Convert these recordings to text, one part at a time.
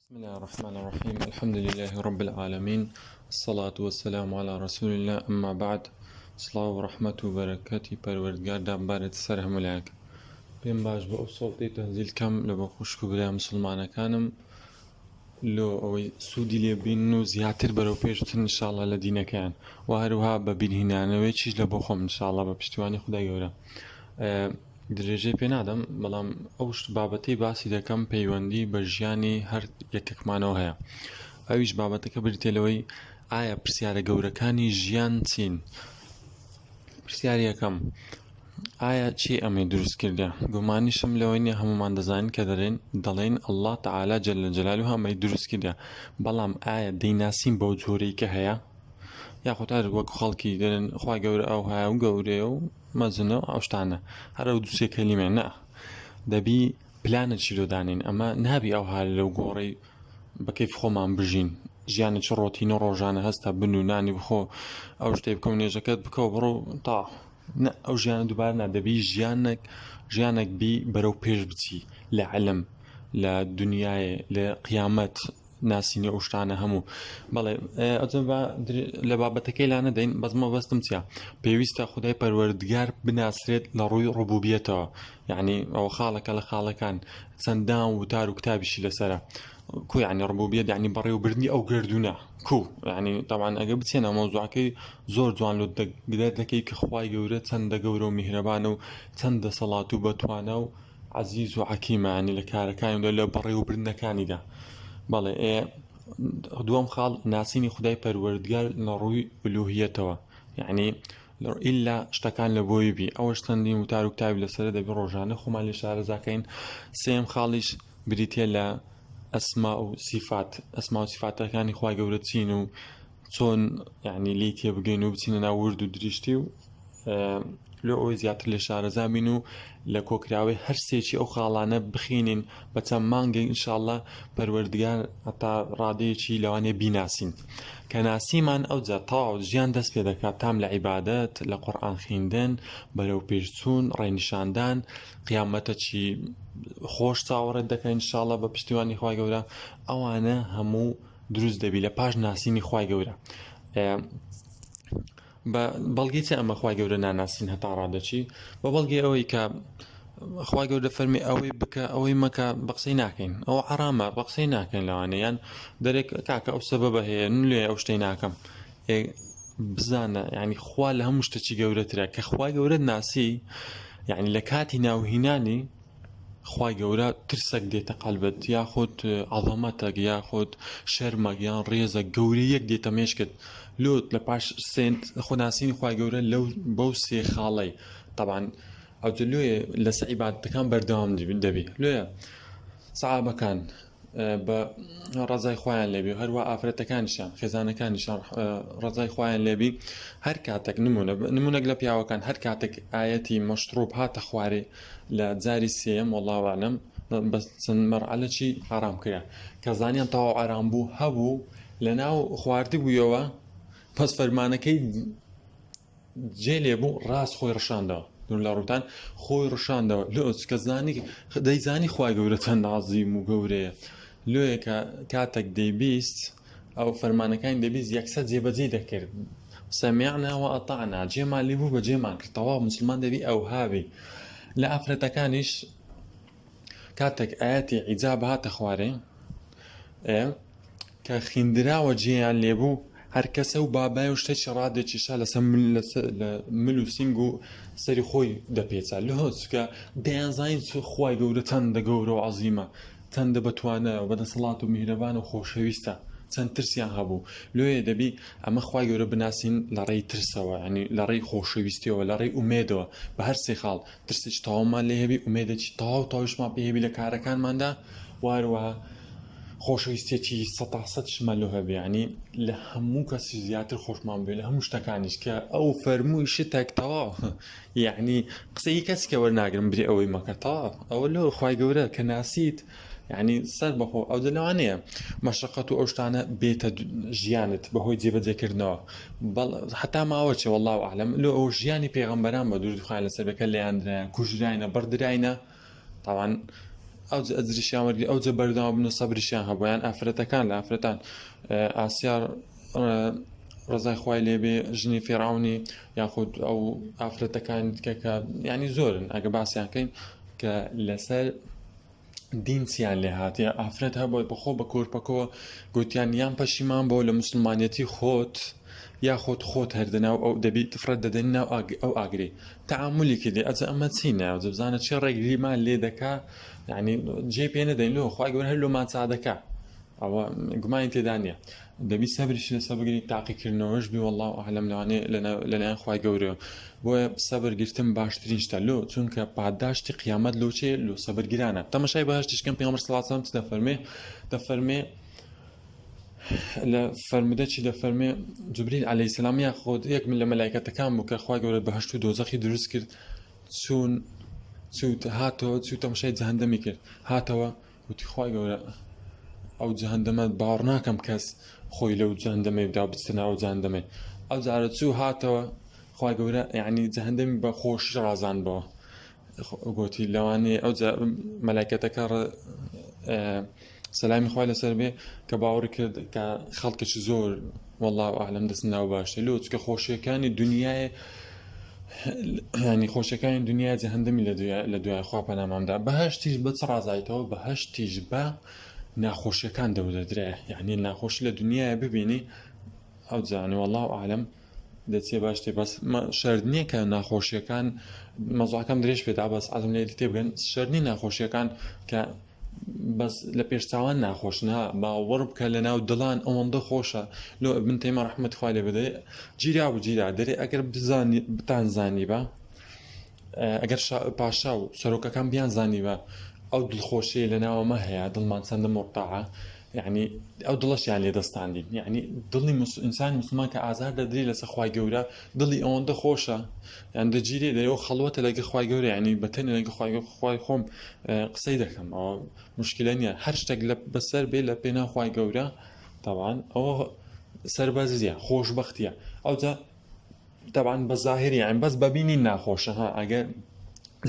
بسم الله الرحمن الرحيم الحمد لله رب العالمين الصلاة والسلام على رسول الله أما بعد صلاة ورحمة وبركاته پروردگار دابارێت سەر هەموولایەک پێم باش بە ئەو سەڵتەی تەنزیل کەم لە بە خوشک و برای مسلمانەکانم لۆ ئەوەی سوودی لێبین و زیاتر بەرەو پێشتن انشاءالله لە دینەکەیان و هەروها بە بیرهێنانەوەی چیش لە بۆ خۆم انشاءالله بە پشتیوانی خودای گەورە درێژەی پێ نادەم بەڵام ئەو بابەتەی باسی دەکەم پەیوەندی بە ژیانی هەر یەکێکمانەوە هەیە ئەویش بابەتەکە بریتێ لەوەی ئایا پرسیارە گەورەکانی ژیان چین؟ پرسیاری یەکەم ئایا چی ئەمەی دروست کردە؟ گومانیشم لەوەی نییە هەمومان دەزانین کە دەڵێن الله تعالی جل جلاله ئەمەی دروست کردە، بەڵام ئایا دەیناسین بەو جۆرەی کە هەیە؟ یاخۆ هەر وەک خەڵکی دەڵێن خوا گەورە ئەو هەیە و گەورەیە و مەزنە ئەو شتانە هەر ئەو دووسێ کەلیمە نە دەبی پلانە چیرۆدانین ئەمە نابی ئەو هەر لەو گۆڕەی بەکەیف خۆمان بژین ژیانە چ ڕۆتینە ڕۆژانە هەستا بن و نانی بخۆ ئەو شتێ بکەم نێژەکەت بکەو بڕۆ تا ئەو ژیانە دووبارە نادەبی ژیانێک بی بەرەو پێش بچی لە عەلم لە دنیاە لە قیامەت ناسینی ئەو شتانە هەموو بەڵێ ئەجەب لە بابەتەکەی لا نەدەین بەزمە بەستم چیە پێویستە خودای پەروەردگار بناسرێت لە ڕووی ڕوبوبیەتەوە یعنی ئەو خاڵەکە لە خاڵەکان چەندان وتار و کتابیشی لەسرە کو یعنی ڕبوبیەت یعنی بەڕێوەبردنی ئەو گردونە کو یعنی طبعاً ئەگە بچێنە مۆزوعەکەی زۆر جوان لۆ دەکەی کە خوای گەورە چەندە گەورە و میهرەبانە و چەندە سەڵات و بەتوانە و عەزیز و حەکیمە ینی لە کارەکانی لە بەڕێوەبردنەکانیدا بەڵێ دووەم خاڵ ناسینی خودای پەروەردگار لە ڕووی ئولوهیەتەوە یعنی ئیلا شتەکان لە بۆی بی ئەوەش چەندین وتار و کتابی لەسەر دەبی ڕۆژانە خۆمان لێ شارەزاکەین سێم خاڵیش بریتێ لە ئەسما و سیفاتەکانی خوای گەورە چین و چۆن یعنی لی تێبگەین و بچینە ناو ورد و دریشتی و لۆ ئەوەی زیاتر لێ شارەزا بین و لە کۆکراوەی هەر سێکی ئەو خاڵانە بخینین بە چەند مانگێک ئینشاءالله پەروەردگار هەتا ڕادەیەکی لەوانەیە بیناسین کە ناسیمان ئەوجا تەواو ژیان دەست پێ دەکات تام لە عیبادەت لە قورئان خوێندن بەرەو پێشچوون ڕێنیشاندان قیامەتەکی خۆش چاوەڕێت دەکەین ئینشاءالله بە پشتیوانی خوای گەورە ئەوانە هەموو دروست دەبی لە پاش ناسینی خوای گەورە بە بەڵگەی چە ئەمە خوای گەورە ناناسین هەتا ڕادەچی بە بەڵگەی ئەوەی کە خوای گەورە فەرمی ئەوەی بکە ئەوەی مەکە بە قسەی ناکەین ئەو حرامە بە قسەی ناکەین لەوانەیان دەرێک کاکە ئەو سەبەبە هەیە لێ ئەو شتەی ناکەم بزانە یعنی خوا لە هەموو شتێکی گەورەترە کە خوای گەورە ناسی یعنی لە کاتی ناوهینانی خوای گەورە ترسێک دێتە قەلبت یاخود عەظەمەتێک یاخود شەرمەک یان ڕێزە گەورەیەک دێتە مێشکت لۆت لە پاش خۆناسینی خوای گەورە لەو بەو سێ خاڵەی طبعاً ئەوجە لێیە لەسەر عیبادەتەکان بەردەوام دەبی لێیە سەحابەکان بە ڕەزای خوایان لێبی هەروە ئافرەتەکانیشان خێزانەکانیشان ڕەزای خوایان لێبی هەر کاتێک نمونەک لە پیاوەکان هەر کاتێک ئایەتی مەشتڕوب هاتە خوارێ لە جاری سێم وەڵڵاهو ئەعلەم بە چەند مەرحەلەی حرام کرا کە زانیان تەواو ئارام بوو هەبوو لەناو خواردی بوویەوە پس فەرمانەکەی جێ لێبوو ڕاست خۆی ڕشاندەوە دوور لە ڕووتان خۆی ڕشاندەوە لۆ کە دەیزانی خوای گەورە چەند عەزیم و گەورەیە لۆیە کە کاتێک دەیبیست ئەو فەرمانەکانی دەبیست یەکسەر جێبەجێ دەکرد سەمیعنا وەئەطەعنا جێمان لێبوو بە جێمان کرد تەواو موسڵمان دەبی ئەو هاوی لە ئافرەتەکانیش کاتێک ئایەتی حیجاب هاتە خوارێ کە خیندراوە جێیان لێبوو هەر کەسە و بابای و شتێکی ڕادێکیشا لەسەر مل و سینگ و سەری خۆی دەپێچە لەهۆز کە دەیانزانین خوای گەورە چەندە گەورە و عەزیمە چەندە بەتوانە و بەدەسەڵات و میهرەبان و خۆشەویستە چەند ترسیان هەبوو لێیە دەبی ئەمە خوای گەورە بناسین لە ڕێی ترسەوە ینی لە ڕێی خۆشەویستیەوە لە ڕێی ئومێدەوە بە هەر سێ خاڵ ترسێکی تەواومان لێ هەبی ئومێدێکی تەواویشمان پێ هەبی لە کارەکانماندا واروەها خۆشەویستێکی سەد شمەلۆ هەبێ ینی لە هەموو کەسی زیاتر خۆشمان بێ لە هەموو شتەکانیش کە ئەو فەرمووی شتێک تەواو یعنی قسەی کەسکە وەرناگرم بری ئەوەی مەکە تەواو ئەوە لۆ خوای گەورە کە ناسیت یعنی سەر بەخۆ ئەو دەلەوانەیە مەشەقەت و ئەو شتانە بێتە ژیانت بەهۆی جێبەجێکردنەوە هەتا ماوە چێ وەڵڵاهو ئەعلەم لۆ ئەو ژیانی پێغەمبەران بە دوور خوای لەسەر بێکە لێیاندرایە کوژراینە بەردراینە طبعاً ئەو ئەزریشیان وەرگری ئەو جە بەردەوا بوون و سەبریشیان هەبوو یان ئافرەتەکان لە ئافرەتان ئاسیا ڕزای خوای لێبێ ژنی فێراونی یاخود ئەو ئافرەتەکان دیکە کە یعنی زۆرن ئەگە باسییان کەین کە لەسەر دینچیان لێ هاتیە ئافرەت هەبووە بەخۆ بە کۆرپەکەوە گوتیان یان پەشیمان بۆ لە موسڵمانەتی خۆت یاخۆت خۆت هەردەناو ئەو دەبی تفرەت دەدەن ناو ئەو ئاگری تەعاملی کردی ئەجە ئەمە چینە بزانە چێ ڕێگریمان لێ دەکا یعنی جێ پێ نەدەین لۆ خوای گەورە هەر لۆمان چادەکا ئەوە گومانی تێدا نییە دەبی سەبریش لەسەر بگری تاقیکردنەوەش بی والله ئەعلەم لەوانێ لەلایەن خوای گەورەوە بۆیە سەبرگرتن باشترین شتە لۆ چونکە پاداشتی قیامەت لۆ چێ لۆ سەبرگرانە تەماشای بەهەشتیشکەم پێغەمبەر صلی الله علیه و سلم دەفەرمێ لە فرمودەی دەفەرمێ جوبریل عەلەیهی سەلام یاخود یەک من لە مەلایکەتەکان بوو کە خوای گەورە بەهەشت و دۆزەخی دروست کرد چوت هاتەوە چوو تەماشای جەهەنەمی کرد هاتەوە وتی خوای گەورە ئەو جەهەنەمە باوەڕ ناکەم کەس خۆی لەو جەهەنەمەی بدا بچتە ناو جەهەنەمەی ئەو جارە چوو هاتەوە خوای گەورە یعنی جەهەنەمی بە خۆشی ڕازاندبەوە گوتی لەوانەیە ئەو مەلایکەتەکە سەلامی خوای لەسەر بێ کە باوەڕ کرد کە خەڵکێکی زۆر والله ئەعلەم دەست ناو باشتە لۆ چکە خۆشیەکانی دنیای ینی خۆشیەکانی دنیای جەهەنەمی لە دوای خوا پەنامامدا بەهەشتیش بە چ ڕازایتەوە بەهەشتیش بە ناخۆشیەکان دەودەدرێ یعنی ناخۆشی لە دنیای ببینی ئەو جانێ والله ئەعلەم دەچێ باشتێ بەس شەرت نییە کە ناخۆشیەکان مەزوعەکەم درێژ پێدا بەس عەزم لێ تێبگەن شەرت نییە ناخۆشیەکان کە بەس لە پێشچاوان ناخۆشنا باوەڕ بکە لە ناو دڵان ئەوەندە خۆشە لۆ ابن تەیمە ڕەحمەتی خوای لێ بدەێ گیرا و گیرا دەرێ ئەگەر بتانزانی بە ئەگەر پاشا و سەرۆکەکان بیان زانی بە ئەو دڵخۆشیە لە ناوەمە هەیە دڵمان چەندە مرتاعە یعنی ئەو دڵەشیان لێ دەستاندین یعنی دڵی ئینسانی مسلمان کە ئازار دەدرێت لەسەر خوای گەورە دڵی ئەوەندە خۆشە یان دەگیرێ دەیەوە خەڵوەتە لەگە خوای گەورە یعنی بەتەنە لەگە خوای خۆم قسەی دەکەم ئەوە مشکلە نییە هەر شتێک بەسەر بێ لە پێنا خوای گەورە طبعاً ئەوە سەربەزیە خۆشبەختیە ئەوجا طبعاً بە زاهری یعنی بەس بەبینی ناخۆشە ها ئەگەر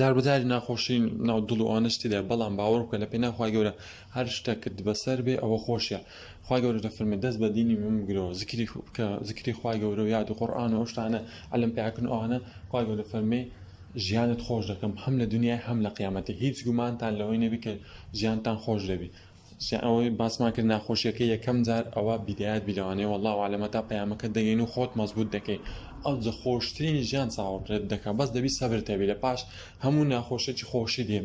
جار بەجاری ناخۆشی ناو دڵ و ئەوانەشتی لێ بەڵام باوەڕ بکە لە پێنا خوای گەورە هەر شتێکت بەسەر بێ ئەوە خۆشیە خوای گەورە دەفەرمێ دەست بە دینی من بگرەوە زیکری خوای گەورە و یاد و قورئان و ئەو شتانە عەلم پێکردن ئەوانە خوای گەورە دەفەرمێ ژیانت خۆش دەکەم هەم لە دنیای هەم لە قیامەتە هیچ گومانتان لەوەی نەبی کە ژیانتان خۆش دەبی ئەوەی باسمان کرد ناخۆشیەکە یەکەم جار ئەوە بیدایەت بیلەوانەیە والله ئەعلەم تا پەیامەکە دەگەین و خۆت مەزبوط دەکەی ئەو جە خۆشترین ژیان چاوەڕێت دەکا بەس دەبی سەبرت هەبی لە پاش هەموو ناخۆشیێکی خۆشی دێ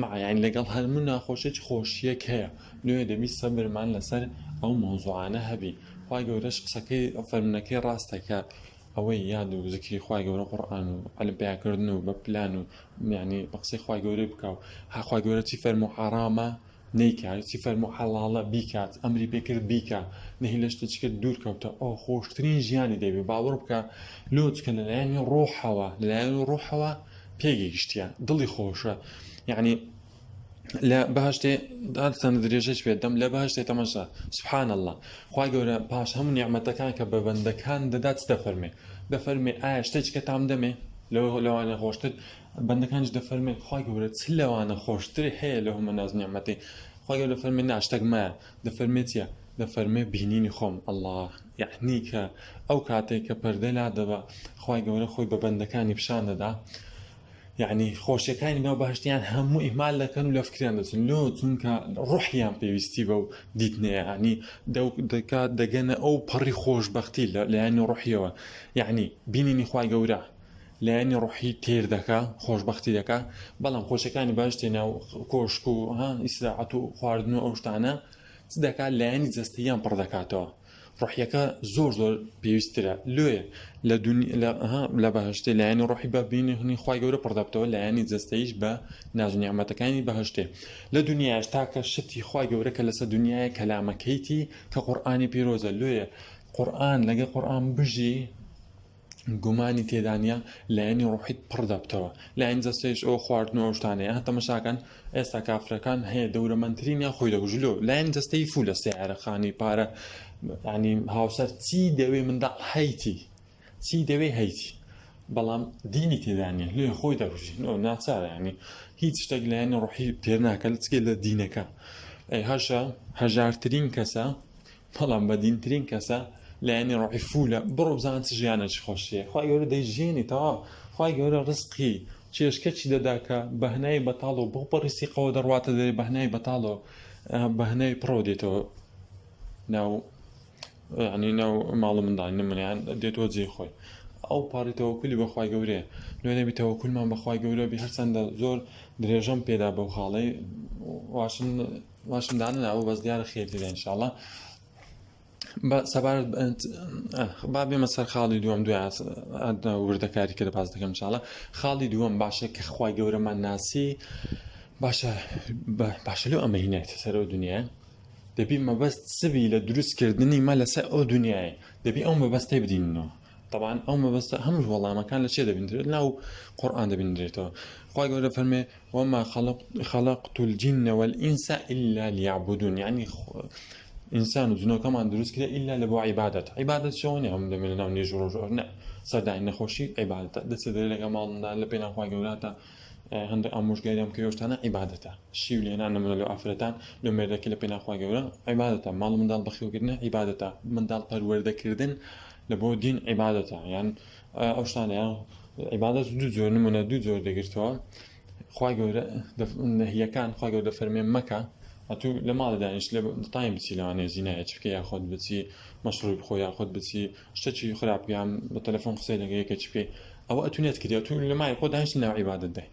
مع یعنی لەگەڵ هەموو ناخۆشیێکی خۆشیەک هەیە لێ دەبی سەبرمان لەسەر ئەو مۆزوعانە هەبی خوای گەورەش قسەکەی فەرمونەکەی ڕاستەکە ئەوەی یاد و زیکری خوای گەورە قورئان و عەلم پێکردن و بە پلان و یعنی بە قسەی خوای گەورە بکە و خوای گەورە چی فەرموو حرامە نەیکات چی فەرموو حەڵاڵە بیکات ئەمری پێکرد بیکە نەهی لە شتێکی کرد دوور کەوتە ئەو خۆشترین ژیانی دەبێ باوەڕ بکە لۆچکە لەلایەنی ڕۆحەوە پێگەیشتیە دڵی خۆشە یعنی لە بەهەشتێ چەند درێژەش پێدەم لە بەهەشتێ تەماشا سوبحان الله خوای گەورە پاش هەموو نیعمەتەکان کە بە بەندەکان دەدات دەفەرمێ ئایا شتێکە تام دەمێ لەوانە خۆشتر بەندەکانش دەفەرمێ خوای گەورە چ لەوانە خۆشتر هەیە لە هەموو ناز نیعمەتی خوای گەورە دەفەرمێ ناشتەک مایە دەفەرمێ چییە دەفەرمێ بینینی خۆم الله یعنی کە ئەو کاتێک کە پەردە لا دەبا خوای گەورە خۆی بە بەندەکانی پیشان دەدا یعنی خۆشیەکانی ناو بەهەشتیان هەموو ئیهمال دەکەن و لە فکریان دەچن لۆ چونکە ڕوحیان پێویستی بە و دیتنەیە ینی دەکات دەگەنە ئەو پەڕی خۆشبەختی لەلایەنی ڕوحیەوە یعنی بینینی خوای گەورە لایەنی ڕوحی تێر دەکا خۆشبەختی دەکا بەڵام خۆشیەکانی بەهەشتی ناو کۆشک و ئیسراحەت و خواردن و ئەو شتانە چ دەکات لایەنی جەستەییان پڕ دەکاتەوە ڕوحیەکە زۆر پێویسترە لێ لە بەهەشتێ لایەنی ڕوحی بە بینی خوای گەورە پڕ دەبتەوە لایەنی جەستەییش بە ناز و نیعمەتەکانی بەهەشتێ لە دنیاش تاکە شتی خوای گەورە کە لەسەر دنیای کەلامەکەیتی کە قورئانی پیرۆزە لێ قورئان لەگە قورئان بژی گومانی تێدانیا لایەنی ڕوحیت پڕ دەبتەوە لایەن جەستەیش ئەو خواردن و ئەو شتانەیە تەماشاکەن ئێستا کافرەکان هەیە دەورەمەندترینیان خۆی دەگوژلۆ لایەن جەستەی فولە سیارەخانی پارە ینی هاوسەر چی دەوێ منداڵ هەیتی چی دەوێ هەیتی بەڵام دینی تێدانێ لێ خۆی دەڕژین ناچارە ینی هیچ شتێک لایەنە ڕۆحی تێر ناکە لە چکێ لە دینەکە ئەی هەشە هەژارترین کەسە بەڵام بەدینترین کەسە لایەنی ڕۆحی فولە بڕۆ بزان چ ژیانەی خۆشیە خی گەورە دەیژێنی تەواو خی گەورە ڕزقی چێشکەچی دەداکە بەهنای بەتاڵ و بۆ پەڕیسی قەوە دەڕواتە دەێ بەهنای بەتاڵ و بەهنای پڕۆ دێتەوە ناو ینی ناو ماڵ منداڵ نمونیان دێتەوە جێ خۆی ئەو پاڕی تەوەکولی بەخوای گەورەیە لێ نەبی تەوەکولمان بەخوای گەورە بی هەرچەندە زۆر درێژەم پێدا بەو خاڵەی واشندانە ناوە بەس دیارە خێرتیدا ئینشاڵڵا بە سەبارەت با بێمە سەر خاڵی دووەم دوای وردەکاری کە دەپاس دەکەم ئینشاڵڵا خاڵی دووەم باشە کە خوای گەورەمان ناسی باشە لەو ئەمە هینێت سەرەوە دنیاە دەبی مەبەست سبی لە دروستکردنی مە لەسەر ئەو دنیاە دەبی ئەو مەبەستەی بدینەوە طبعا ئەو مەبەستە هەموو وەڵامەکان لە چێ دەبیندرێت ناو قورئان دەبیندرێتەوە خوای گەورە فەرمێ وما خلقت الجن والإنس إلا ليعبدون يعني ئینسان و جنۆکەمان دروست کرێ ئیلا لە بۆ عیبادەت عیبادەت شەوەنی هەم دەمێت لە ناو نێژ و ڕۆژ نە سەردانی نەخۆشی عیبادەتە دەچێت لەگە ماڵندا لە پێی ناخوای گەورەتە هەندێک ئامۆژگاریام کە هێشتانە عیبادەتە شیو لێنان نەمونە لە ئافرەتان لە مێردەکە لە پێی ناخوای گەورە عیبادەتە ماڵ منداڵ بەخێوکردنە عیبادەتە منداڵ پەروەردەکردن لە بۆ دین عیبادەتە یان ئەو شتانەیە عیبادەت دوو جۆر نمونە دوو جۆر دەگرتەوە خوای گەورە نەهیەکان خوای گەورە دەفەرمێ مەکە ئەتوو لە ماڵە دانیش لە تایم بچی لەوانەیە زینایە چ بکە یاخۆت بچی مەشروب بخۆ یاخۆت بچی شتێکی خراپیان بە تەلەفۆن قسەی لەگە یەکە چ بکەی ئەوە ئەتوانێت کردی تو لە مای خۆ دانیشتی ناو عیبادەت دەی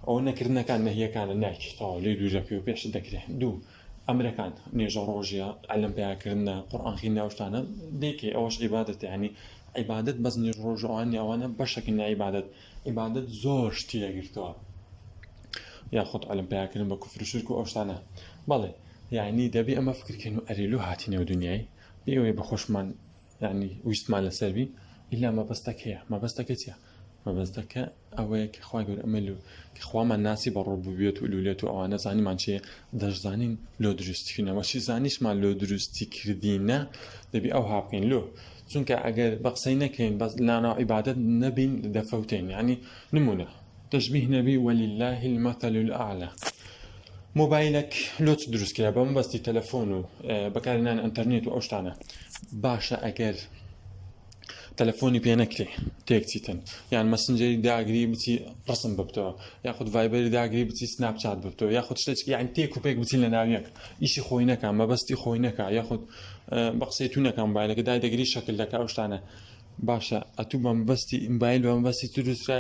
ئەوە نەکردنەکان نەهیەکانە ناکی تەواو لێ دووژە پێ و پێش دەکرێت دوو ئەمرەکان نێژە ڕۆژیە ئەلەم پیاکردنە قورئان خوێندنە ئەو شتانە دێکێ ئەوەش عیبادەتە یعنی عیبادەت بەس نێژ ڕۆژەوانی ئەوانە بەشێکی نەعیبادەت عیبادەت زۆر شتی دەگرتەوە یاخۆت ئەلەم پیاکردن بە کوفر و شرک و ئەو شتانە بەڵێ یعنی دەبی ئەمە فکرکەین و ئەرێلو هاتینەوە دنیای بێوێ بەخۆشمان ینی ویستمان لەسەروی ئیلا مەبەستەک هەیە مەبەستەکە چیە مەبەستەکە ئەوەیە کە خوای گەورە ئەمە کە خوامان ناسی بە ڕۆبووبێت و لولێت و ئەوانە زانیمان چێ دەشزانین لۆ دروستیکردنەوە چی زانیشمان لۆ دروستی کردینە دەبی ئەو هابکەین لۆ چونکە ئەگەر بە قسەی نەکەین بەس لاناو عیبادەت نەبین دەفەوتین ینی نمونە تشبیه نەبی ولله المثل الأعلى مۆبایلێک لۆچ دروستکرا بە مەبەستی تەلەفۆن و بەکارهێنانی ئینتەرنێت و ئەو شتانە باشە ئەگەر تەلەفۆنی پێ نەکرێ تێکچیتن یان مەسنجەری داگری بچی ڕسم ببتەوە یاخود ڤایبەری داگری بچی سناپچات ببتەوە یاخود شتێکی یان تێک و پێک بچین لە ناویەک ئیشی خۆی نەکە مەبەستی خۆی نەکە یاخود بە قسەی تو نەکە مۆبایلەکە دای دەگری شەکل دەکا ئەو شتانە باشە ئەتوو بە مەبەستی مۆبایل بە مەبەستی دروستکرا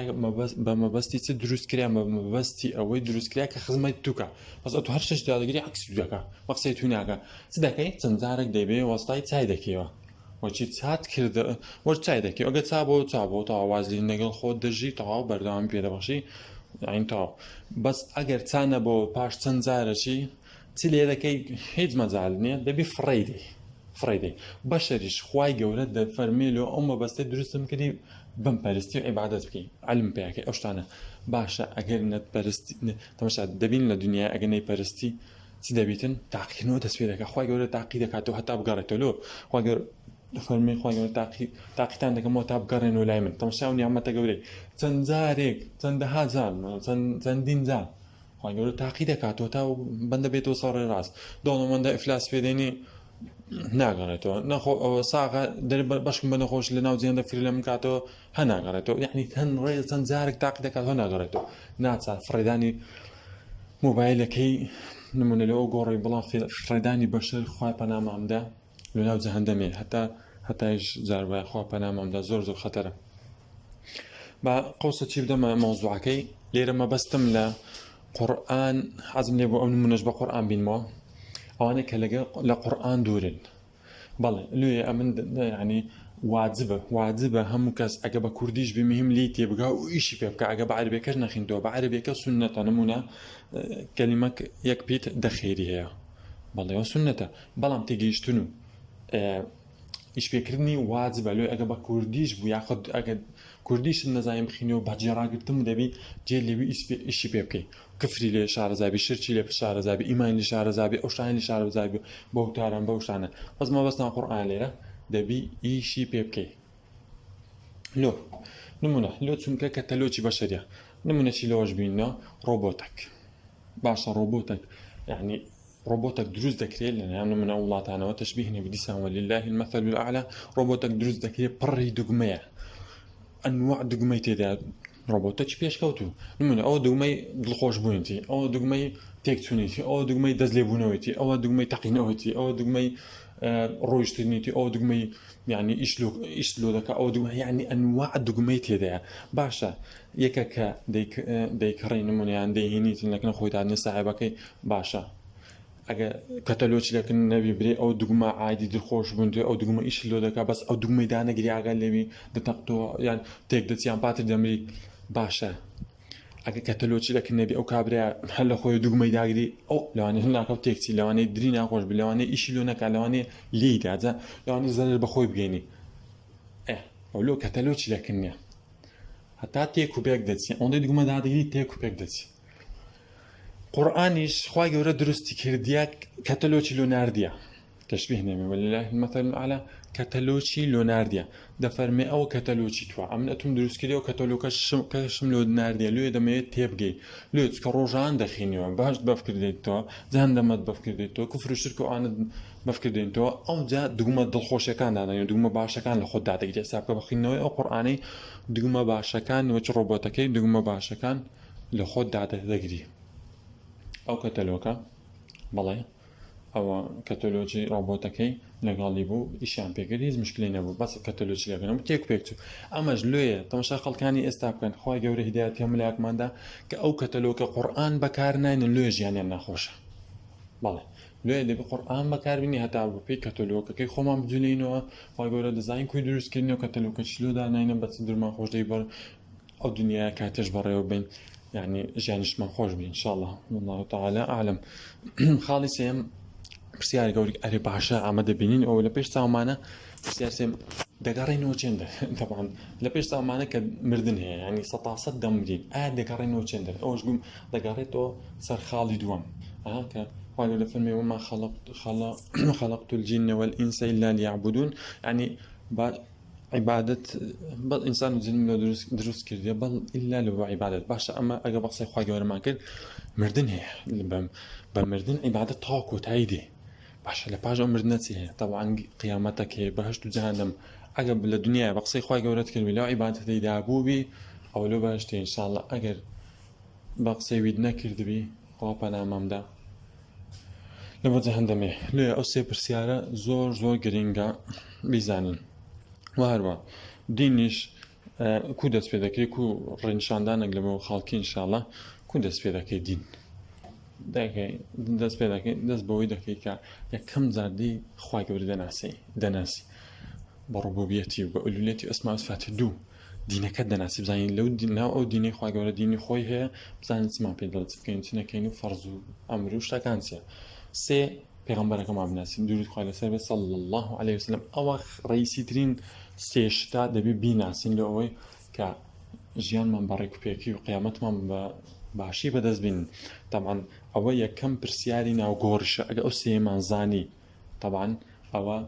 بە مەبەستی چ دروستکرا بە مەبەستی ئەوەی دروستکرا کە خزمەت توکە بەس ئەتوو هەر شتێک داگری عەکسی دەکا بە قسەی تو ناکە چ دەکەی چەند جارێک دەیبێ وەستای چای دەکەیەوە وەچی چات کردە وەرج چای دەکەی ئەگە چابەوە تا ئاوازی لەگەڵ خۆت دەژی تەواو بەردەوامی پێدەبەخشی عین تەواو بەس ئەگەر چانە بۆ پاش چەند جارەکی چ لێ دەکەی هیچ مەجال نییە دەبی فڕیدەی بەشەریش خوای گەورە دەفەرمێ لێ ئەو مەبەستەی دروستم کردی بم پەرستی و عیبادەت بکەی علم پێیاکەی ئەو شتانە باشە ئەگەر نەتپەرستی تەماشا دەبین لە دنیای ئەگەر نەیپەرستی چی دەبیتن تاقیکردنەوە دەست پێ دەکات خوای گەورە تاقی دەکاتەوە هەتا بگەڕێتەوە لۆ خوای گەورە فەرمی خوای گەورە تاقیتان دەکەمەوە تا بگەڕێنەوە لای من تەماشا و نیعمەتە گەورەی چەند جارێک چەندەها جار چەندین جار خوای گەورە تاقی دەکاتەوە تا بەندە بێتەوە سەڕێ ڕاست دەوڵەمەندە ئیفلاس پێدێنی ناگەڕێتەوە نەخۆ ساغا بەشم بە نەخۆش لە ناو جێندە فری لە من کاتەوە هەناگەڕێتەوە یعنی چەند جارێک تاقی دەکاتەوە ناگەڕێتەوە ناچار فڕێدانی مۆبایلەکەی نمونە لەوە گۆڕی بەڵام فڕێدانی بەشەر خوای پەنامامدا لە ناو جەهەندەمێ هەتایش جار وایە خوا پەنامامدا زۆر خەتەرە بە قەوسە چی بدەمە مەوزوعەکەی لێرە مەبەستم لە قورئان حەزم لێ بۆ ئەو نمونەش بە قورئان بینمەوە ئەوانە کە لە قورئان دوورن بەڵێ لێ ئەمن یعنی واجبە هەموو کەس ئەگە بە کوردیش بی مهم لی تێبگا و ئیشی پێ بکە ئەگە بە عەربیەکەش نەخیندەوە بە عەربیەکە سوننەتە نمونە کەلیمەک یەک پیت دەخێری هەیە بەڵێ ئەوە سوننەتە بەڵام تێگەیشتن و ئیشپێکردنی واجبە لێ ئەگە بە کوردیش بوو یاخود ئەگە کوردیش نەزانیم بخینەوە بە جێڕاگرتن دەبی جێ لێوی ئیشی پێ بکەی کفری لێ شارەزابی شرکی لێ شارەزابی ئیمان لێ شارەزابی ئەو شتانی لێ شارەزابی بۆ وتاران بەو شتانە بەس مەبەستان قورئان لێرە دەبی ئیشی پێ بکەی لۆ نمونە لۆ چونکە کە تەلۆکی بەشەریە نمونەشی لەوەش بینە ڕۆبۆتێک باشە ڕۆبۆتێک يعني روبوتك دروز دەکرێت لە نام منە وڵاتانەوە تشبيه دیسان ولله المثل الأعلى روبوتك دروز دەکرێت پڕی دوگمەیە ئەنواع دوگمەی تێدا روبوتك پێشکەوتو نمونە ئەوە دوگمەی دڵخۆش بوونیتی ئەوە دوگمەی تێکچوونیتی ئەوە دوگمەی دەستلێبوونەوەیتی ئەوە دوگمەی تەقینەوەیتی ئەوە دوگمەی ڕۆیشتنیتی ئەوە دوگمەی يعني ئیش لۆ دەکە ئەوە دوگمە يعني ئەنواع دوگمەی تێدایە باشە یەکە کە دەیکڕی نمونەیان دەیهێنیتن لەکنە خۆی دادنە ساحێبەکەی باشە ئەگە کەتەلۆچی لەکن نەبی برێ ئەو دوگمە عادی دڵخۆش بوون ئەو دوگمە ئیش لۆ دەکە بەس ئەو دوگمەی دانەگری ئاگەر لێوی دەتەقتەوە یان تێک دەچیان پاتر دەمری باشە ئەگە کەتەلۆچی لەکن نەبی ئەو کابرا هەر لە خۆی دوگمەی داگری ئەو لەوانەیە هەناکەوت تێکچی لەوانەیە دری ناخۆش بێ لەوانەیە ئیشی لۆ نەکا لەوانەیە لێی داجە لەوانەیە زەرر بەخۆی بگەینی ئەو لۆ کەتەلۆچی لەکن نییە هەتا تێک و پێک دەچی ئەوەندەی دوگمە دادەگری تێک و پێک دەچی قورآنیش خوای گەورە درستی کردیە کەتەلۆچی لۆ ناردیە تشبيه نێمێ ولله المثل الأعلى کەتەلۆچی لۆ ناردیە دەفەرمێ ئەوە کەتەلۆچی توە ئەم ئەتوم دروست کردی و کەتەلۆکەشم لۆ ناردیە لێ دەمەوێت تێبگەی لێ کە ڕۆژان دەخینەوە باش بەفکردێتەوە جەهەنەمەت بەفکردێتەوە کوفر و شرک و ئانت بەفکردێنەوە ئەو جا دوگمە دڵخۆشەکان دادەنێ دوگمە باشەکان لە خۆت دادەگرێت حسابکە بەخینەوەی ئەو قورئانەی دوگمە باشەکان وەچ ڕۆبۆتەکەی دوگمە باشەکان لە خۆت دادەگری ئەو کەتەلۆکە بەڵێ ئەوە کەتەلۆجی ڕۆبۆتەکەی لەگەڵی بوو ئیشیان پێکرد هیچ مشکلی نەبوو بەس کەتەلۆجی لەگەنەوە تێک پێکچوو ئەمەش لێیە تەماشا خەڵکانی ئێستا بکەن خۆی گەورە هیدایەتی هەمولاکماندا کە ئەو کەتەلۆکە قورئان بەکار ناینن لێ ژیانیان ناخۆشە بەڵێ لێ دەبێ قورئان بەکاربینی هەتا بۆ پێی کەتەلۆکەکەی خۆمان بجوولینەوە خۆی گەورە دەزانین کوی دروستکردنەوە کەتەلۆکەش لۆدا ناینە بەچ درمان خۆش دەی بەر ئەو دنیای کاتێش بەڕێوە بین يعني ژیانیشمان خۆش بین إن شاء الله والله تعالى أعلم خاڵی سێم پرسیاری گەوری ئەرێ باشە ئامە دەبینین ئەو لە پێش چاومانە پرسیار سێم دەگەڕێنەوە چێندە طبعا لە پێش چاومانە کە مردن هەیە ینی 100% دەمرین دەگەڕێنەوە چێندە ئەوش گوم دەگەڕێتەوە سەر خاڵی دووەم کە خوای لە فەرمێ وما خلقت الجن والإنس إلا ليعبدون يعني عبادت بل إنسان وجن لو دروس كرديا بل إلا لو عبادت باشا أما أجا بقصي خواجة جوار ما كل مردن هي بمردن عبادت طاق وتعيدي باشا لباجة مردنتي هي طبعا قيامتك هي بهشت جهنم أجا بالدنيا بقصي خواجة جوارات كلمة لو عبادت دي دابوبي أو لو بهشتي إن شاء الله أجر بقصي ويدنا كردبي قابنا ممدا لما جهنمي لا أوسي برسيارة زور جرينجا بيزانين وهروا دینیش کو دەست پێ دەکەی کو ڕێنشاندانێک لەمەوە خاڵکی ئینشاءالله کو دەست پێ دەکەی دین دەست پێ دەکەی دەست بەوەی دەکەی کە یەکەم جاردی خوای گەورە دەناسی بە ڕوبوبیەتی و بە ئولوهیەتی و ئەسما و صفاتی دوو دینەکەت دەناسی بزانین لەو ناو ئەو دینەی خوای گەورە دینی خۆی هەیە بزانین چمان پێ دەڵێت چ بکەین چ نەکەین و فەرز و ئەمر و شتەکان چییە سێ پێغەمبەرەکەمان بناسین درود خوای لەسەر بێت صلی الله عليه وسلم ئەوە ڕئیسیترین سێشتا دەبێ بیناسین لە ئەوەی کە ژیانمان بەڕێک و پێکی و قیامەتمان بە باشی بەدەست بین طبعا ئەوە یەکەم پرسیاری ناوگۆڕیشە ئەگە ئەو سێمان زانی طبعا ئەوە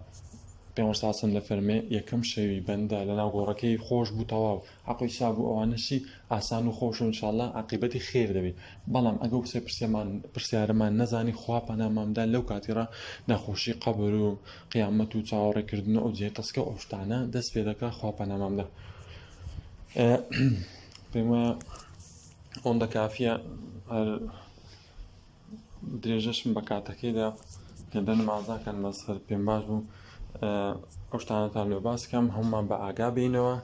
پێغەمبەر صلی الله علیه و سلم لە فەرمێ یەکەم شەوی بەندە لە ناوگۆڕەکەی خۆش بوو تەواو حەقی حساب و ئەوانەشی ئاسان و خۆش و ئینشاءالله عاقبەتی خێر دەبێت بەڵام ئەگە ئەو سێ پرسیارەمان نەزانی خوا پەنامامدا لەو کاتیڕە نەخۆشی قەبر و قیامەت و چاوەڕێکردن و ئەو جێ تەسکە ئەو شتانە دەست پێ دەکا خوا پەنامامدا پێم وایە ئەوەندە کافیە درێژەشم بە کاتەکەیدا کە دەنمازاکەن بەسەر پێم باش بوو ئەو شتانەتان لێ باسکەم هەمومان بە ئاگا بینەوە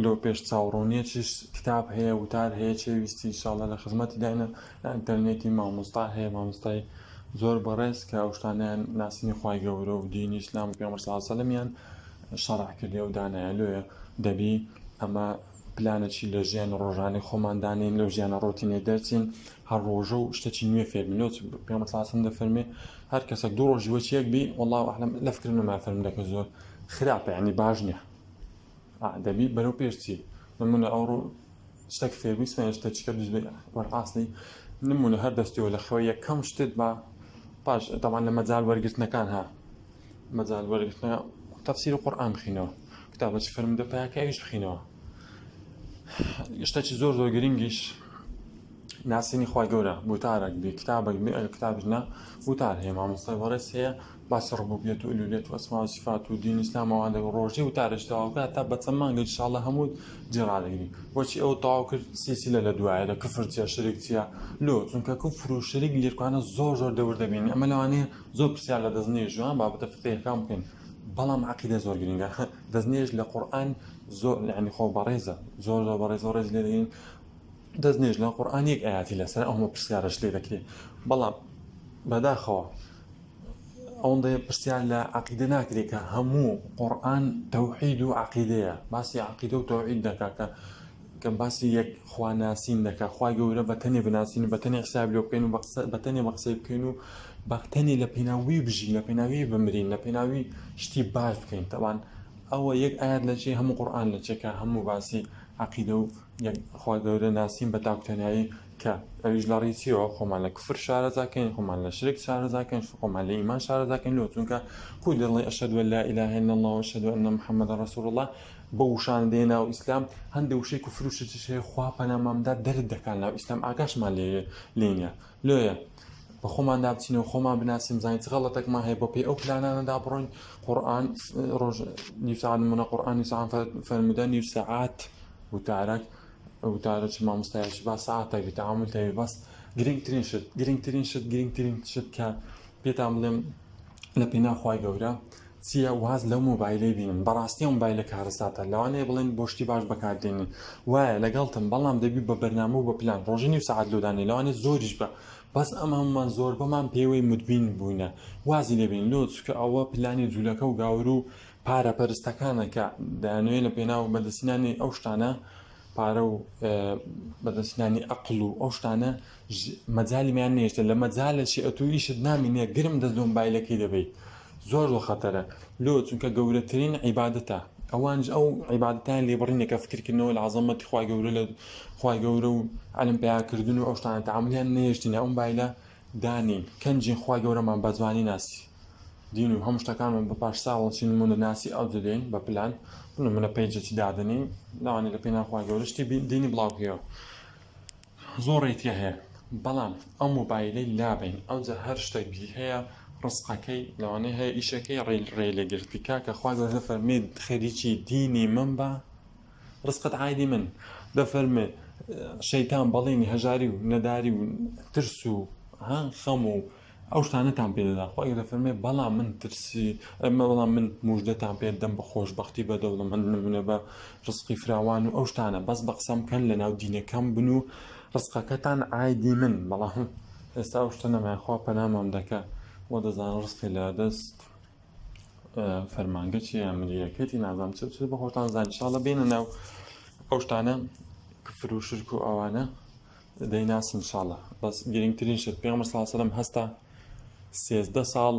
لۆ پێش چاوڕوونیە چش کتاب هەیە وتار هەیە چێویستی ئینشاءالله لە خزمەتی داینە لە ئینتەرنێتی مامۆستا هەیە مامۆستای زۆر بەڕێز کە ئەو شتانیان ناسینی خوای گەورە و دینی ئیسلام و پێغەمبەر صلی الله علیه و سلمیان شەرح کردێ و دانایە لێیە دەبی ئەمە پلانێکی لە ژیان ڕۆژانەی خۆمان دانین لەو ژیانە ڕۆتینێ دەرچین هەر ڕۆژە و شتێکی نوێ فێربین پێغەمبەر صلی الله علیه و سلم دەفەرمێ هەر کەسێک دوو ڕۆژی وەچیەک بی والله ئەعلەم لەفکردنەوە فەرم دەکە زۆر خراپە یعنی باش نییە دەبی بەرەو پێشچی نمونە ئەوڕۆ شتێک فێربی سوێن شتێکیکە دووز بێ وەرئاسڵی نمونە هەر دەستیەوە لە خەوە یەکەم شتت بە باش تەمان لە مەجال وەرگرتنەکان مەجال وەرگرتنە تەفسیر قورئان بخینەوە کتابەی فەرمودە پەیاکەویش بخینەوە شتێکی زۆر زۆر گرنگیش ناسینی خوای گەورە بوتارێک بێ کتابێک بێ کتابش نا بوتار هەیە مامۆستای بەڕێز هەیە باسی ڕبوبیەت و ئولوهیەت و ئەسما و صفات و دین ئیسلام ئەوانە ڕۆژی وتارش تەواو تا بە چەند مانگە ئینشاڵڵا هەموو جێڕادەگرین بۆچی ئەو تەواو کرد سیسیلە لە دوایە لە کفر چیە شرک چیە لۆ چونکە کفر و شرک لێرکوانە زۆر زۆر دەور دەبین ئەمە لەوانەیە زۆر پرسیار لە دەستنێژ جوان بابەتە فقهیەکان بکەین بەڵام عەقیدە زۆر گرنگە دەستنێژ لە قورئان زۆر یعنی خۆ بەڕێزە زۆر زۆر بەڕێز ڕێز لێ دەگەین دەستنێژ لە قورئان یەک ئاەتی لەسەر ئەومە پرسیارش لێ دەکرێت بەڵام بەداخەوە ئەوەندە پرسیار لە عەقیدە ناکرێت کە هەموو قورئان تەوحید و عەقیدەیە باسی عەقیدە و تەوحید دەکات کە باسی یەک خواناسین دەکات خوای گەورە بەتەنێ بناسین و بەتەنێ حساب لێ بکەین و بەتەنێ بە قسەی بکەین و بەتەنێ لە پێناوی بژین لە پێناوی بمرین لە پێناوی شتی باش بکەین تەوان ئەوە یەک ئاەت لە چی هەموو قورئان لە چێکە هەموو باسی عەقیدە و یەک خوای گەورە ناسین بە تاکتەنایی کە ئەویش لە ڕیچیەوە خۆمان لە کفر شارەزاکەین خۆمان لە شرک شارەزاکەین خۆمان لە ئیمان شارەزاکەین لۆ چونکە کوی دەڵێ ئەشهەدو ئەن لا ئیلاهە ئیلا الله وەشهەدو ئەنە محەممەدەن ڕەسوول الله بە وشان دێنا و ئیسلام هەندێک وشەی کفر و شرکیش هەیە خوا پەنامامدا دەرت دەکات لەو ئیسلام ئاگاشمان لێ نییە لۆیە بە خۆمان دابچینەوە خۆمان بناسیم زانین چ غەڵەتێکمان هەیە بۆ پێی ئەو پلانانەدا بڕۆین قورئان ڕۆژ نیو سەعات نمونە قورئان نیو سەعات فەرموودە نیو سەعات وتارێک وتارە چ مامۆستایەکی با سەعاتێک بێت تەعامل هەیە بەس گرنگترین شت کە پێتان بڵێم لە پێناو خوای گەورە چییە واز لەو مۆبایلەی بینن بەڕاستی ئەو مۆبایلە کارەساتە لەوانەیە بڵێن بۆ شتی باش بەکاردێنین وایە لەگەڵتم بەڵام دەبی بە بەرنامە و بە پلان ڕۆژی نیو سەعات لۆدانێ لەوانێ زۆریش بە بەس ئەمە هەمومان زۆر بەمان پێوەی مدبین بووینە وازی لێبین لۆ چکە ئەوە پلانی جوولەکە و گاور و پارە پەرستەکانە کە دەیانوێت لە پێناو بەدەستینانی ئەو شتانە پارە و بەدەستینانی عەقڵ و ئەو شتانە مەجالیمیان نێشتە لە مەجالەشی ئەتوویشت نامینێ گرم دەست بە مۆبایلەکەی دەبێت زۆر خەتەرە لۆ چونکە گەورەترین عیبادەتە ئەوانش ئەو عیبادەتیان لێبڕینێ کە فکرکردنەوە لە عەزەمەتی خوای گەورە لە خوای گەورە و عەلم پیاکردن و ئەو شتانە تەعاملیان نێشتینە ئەو مۆبایلە دانی کەنجین خوای گەورەمان بە جوانی ناسی دین و هەموو شتەکانمان بە پاش ساڵەکی نمونە ناسی ئەو دەدەین بە پلان منە پەیجێکی دادنین لەوانەیە لە پێناو خوای گەورە شتی دینی بڵاوکەوە زۆر ڕێتی هەیە بەڵام ئەو مۆبایلەی لابین ئەوجا هەر شتێکی هەیە ڕزقەکەی لەوانەیە هەیە ئیشەکەی ڕێ لێگرتی کاکە خوای گەورە دەفەرمێت خەریکی دینی من بە ڕزقت عایدی من دەفەرمێ شەیتان بەڵێنی هەژاری و نەداری و ترس و خەم و ئەو شتانەتان پێ دەدا خوای دەفەرمێ بەڵام من ترسی بەڵام من موژدەتان پێ دەم بە خۆشبەختی بە دەوڵەمەند نمونە بە ڕزقی فراوان و ئەو شتانە بەس بە قسەم کەن لە ناو دینەکەم بن و ڕزقەکەتان عایدی من بەڵام ئێستا ئەو شتە نەمایە خوا پەنامەم دەکات وە دەزانم ڕزقی لە دەست فەرمانگە چیە ملیەکەتی نازانم چ بە خۆتان زان ئینشاڵڵا بێنە ناو ئەو شتانە کفر و شرک و ئەوانە دەیناسن ئینشاڵڵا بەس گرنگترین شت پێغەمبەر صلی الله علیه و سەلەم هەستا 13 ساڵ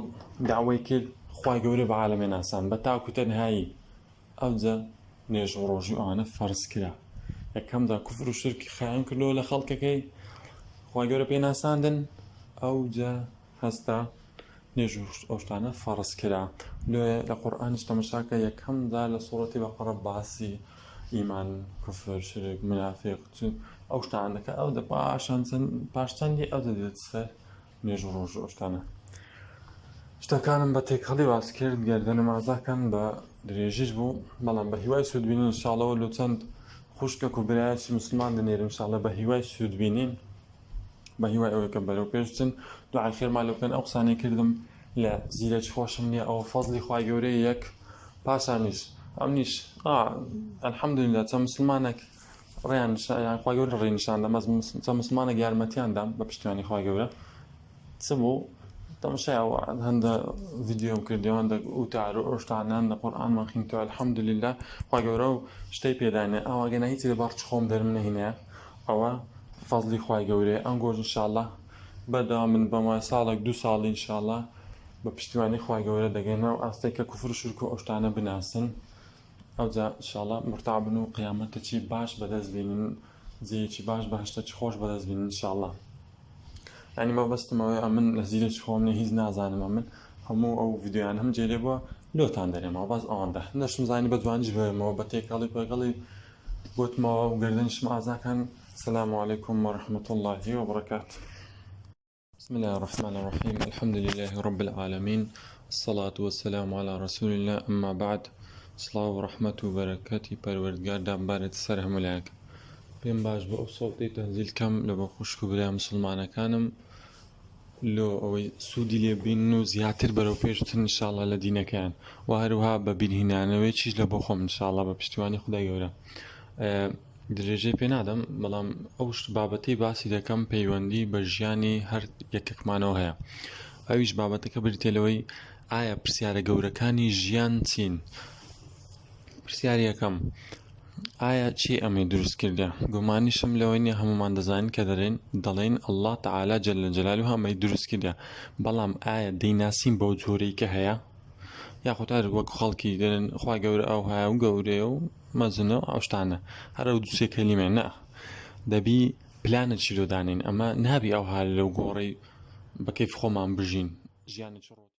داوای کرد خوای گەورە بە عالەمێ ناسان بە تاکو تەنهایی ئەوجا نوێژ و ڕۆژی ئەوانە فەرز کرا یەکەمدا کوفر و شرکی خایەن کردەوە لە خەڵکەکەی خوای گەورە پێ ناساندن ئەوجا هەستا نوێژ و ئەو شتانە فەرز کرا لێ لە قورئانیش تەماشاکە یەکەمدا لە سوورەتی بەقەرە باسی ئیمان کوفر شرک منافق ئەو شتانە دەکات ئەو دە پاش چەندی ئەو دەدێت سەر نوێژ و ڕۆژ ئەو شتانە شتەکانم بە تێکەڵی باس کرد گەردە نەمازەکان بە درێژیش بوو بەڵام بە هیوای سوودبینین ئینشاڵڵا لە چەند خوشکێک و برایەتی مسلمان دەنێرم ئینشاڵڵا بە هیوای سوودبینین بە هیوای ئەوەی کە بەرەو پێش بچن دوعای خێرمان لێ بکەن ئەو قسانەی کردم لە زیرەکی خۆشم نییە ئەوە فەزلی خوای گەورەی یەک پاشانیش ئەمنیش ئەلحەمدوللیلا چەند مسلمانێک ڕێیان خوای گەورە ڕێنیشاندا چەند مسلمانێک یارمەتیاندام بە پشتیوانی خوای گەورە چ بوو تەماشای هەندە ڤیدیۆم کردیەوە هەندە وتار و ئەو شتانە لە قورئانمان خوێنتەوە ئەلحەمدوللیلا خوای گەورە و شتەی پێدانێ ئەوە گەنە هیچی لە بەڕچ خۆم دەرم نەهێنایە ئەوە فەزلی خوای گەورەیە ئەنگۆژ ئینشاڵڵا بەداوام من بە مای ساڵێک 2 ساڵی ئینشاڵڵا بە پشتیوانی خوای گەورە دەگەینە و ئاستەی کە کوفر و شرک و ئەو شتانە بناسن ئەوجا ئینشاڵڵا مرتاع بن و قیامەتێکی باش بەدەست بینن جێیەکی باش بەهەشتێکی خۆش بەدەست بینن ئینشاڵڵا یعنی مەبەستمەوەی من لە زیرەکی خۆم هیچ نازانم من هەموو ئەو ڤیدیۆیان هەم جێرێ بووە لۆتان دەرێمەوە باز ئەوەندە نەشم زانی بە جوانیش بێمەوە بە تێکەڵی پێگەڵی بوتمەوە و گردنشم ئازاکەن. السلام عليكم ورحمة الله وبركاته. بسم الله الرحمن الرحيم. الحمد لله رب العالمين، الصلاة والسلام على رسول الله، أما بعد. صلاة ورحمة وبركاته پروردگار دامبارێت سەر هەموولایەک. پێم باش بە ئەو سەوتەی تەنزیل کەم لە بە خوشک و برای مسلمانەکانم لۆ ئەوەی سوودی لێبین و زیاتر بەرەو پێشتر ئینشاڵڵا لە دینەکەیان و هەروەها بە بیرهێنانەوەی چیش لە بۆ خۆم ئینشاڵڵا بە پشتیوانی خودای گەورە. درێژەی پێ نادەم، بەڵام ئەو بابەتەی باسی دەکەم پەیوەندی بە ژیانی هەر یەکێکمانەوە هەیە. ئەویش بابەتەکە بریتێلەوەی ئایا پرسیارە گەورەکانی ژیان چین؟ پرسیاری یەکەم: ئایا چی ئەمەی دروست کردە؟ گومانیشم لەوەی نیە هەمومان دەزانین کە دەڵێن ئەڵڵا تەعالا جەلە جەلالوه ئەمەی دروست کردە، بەڵام ئایا دەیناسین بەو جۆرەی کە هەیە؟ یاخۆ هەر وەک خەڵکی دەڵێن خوا گەورە ئەو هەیە و گەورەیە و مەزنە ئەو شتانە، هەر ئەو دووسێ کەلیمە نە، دەبی پلانە چی لۆ دانین. ئەمە نابی ئەو هەر لەو گۆڕەی بە کەیف خۆمان بژین ژیانێکی ڕۆ